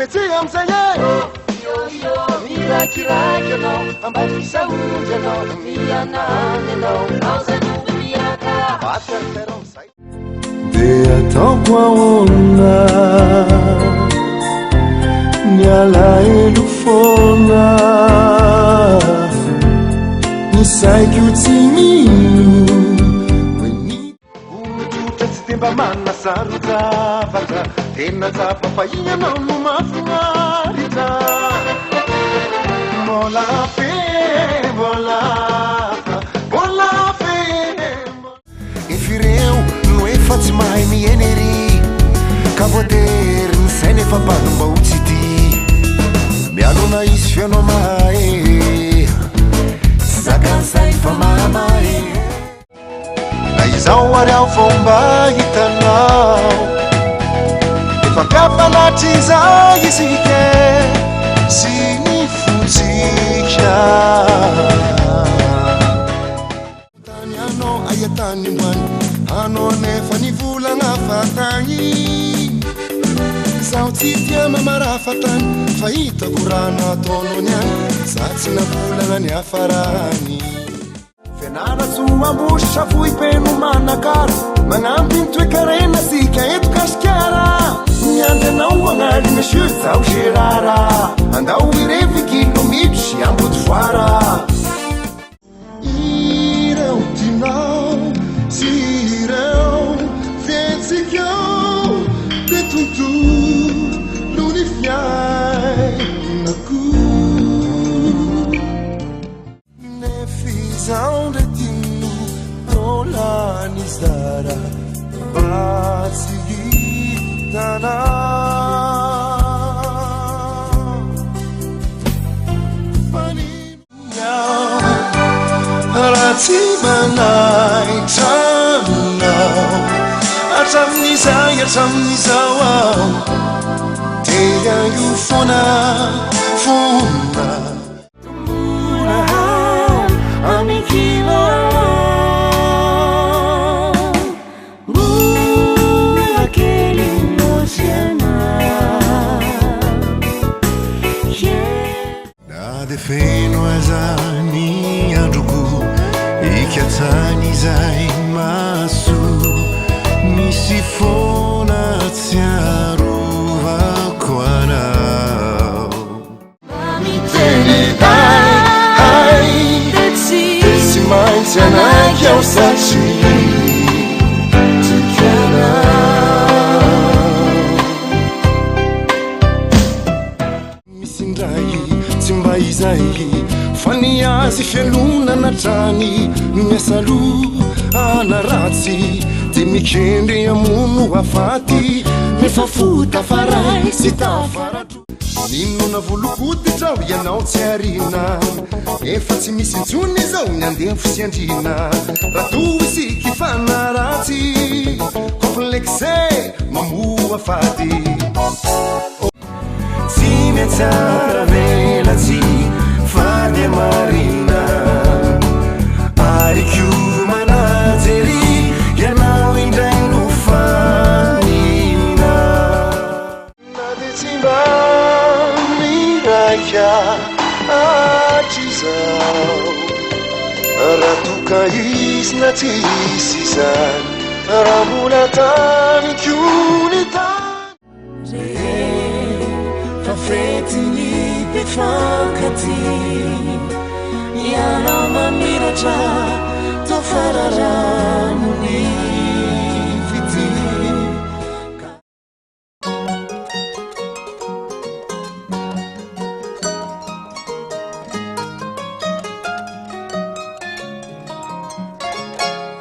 Mety am'zay mirakiraky anao ambady fisaoty anao mianany anao azanomby miaka vatarotero am'zay de ataoko ahoana miala elo foana ny saiko tsy mino onototra tsy de mba manana sarozavatra tena zafafahianao no mafinaritra mbola fe ifireo no efa tsy mahay mihenery ka voatery ny saina efa mbadomba ho tsy ty mialona izy fianao mahay zakany fa mamae na izao ary aho fomba hitanao efa kafalatry izay isike sy ny fotsika tany anao aia tany ambany anao nefa ny volagna fatagny zaho tsy tia mamarafatany fa hitako raha nataonao niany za tsy navolagna ny hafarany fianaratso ambositra vohipeno manakaro magnampy ny toekarena sika eto kasikara miandry anao agnary monsieur zaho gerara andao irevy kilomitry ambody voara ireo dinao sy ireo fietsikao de tontolo ny fiainako nefizao ndretino tolany zara batsy hitana raha tsy manaitranao atramin'izao aho tea io foana amikilo mbola kely nosiana na de feno azany androko ikatsany izay maso misy foana tsy arovako anao miteny dai tsy maintsy anaky ao satry misy ndray tsy mba izay fa ny azy fialonana trany miasalo anaratsy de mikendry amono afaty mifafota faray sy tafaratro nino navolokoditra ianao tsy arina efa tsy misy intsony zao ny andefo sy andrina raha to isiky fanaratsy komplexe mamoa faty tsy miatsara velatsy fady marina arikio manajery ianao indray no fanina na de tsy mba miraika atrizao raha toka izy na tsisy izany raha mbola tany kiony tany fa fretiny befankaty ianao mamiratra tofararano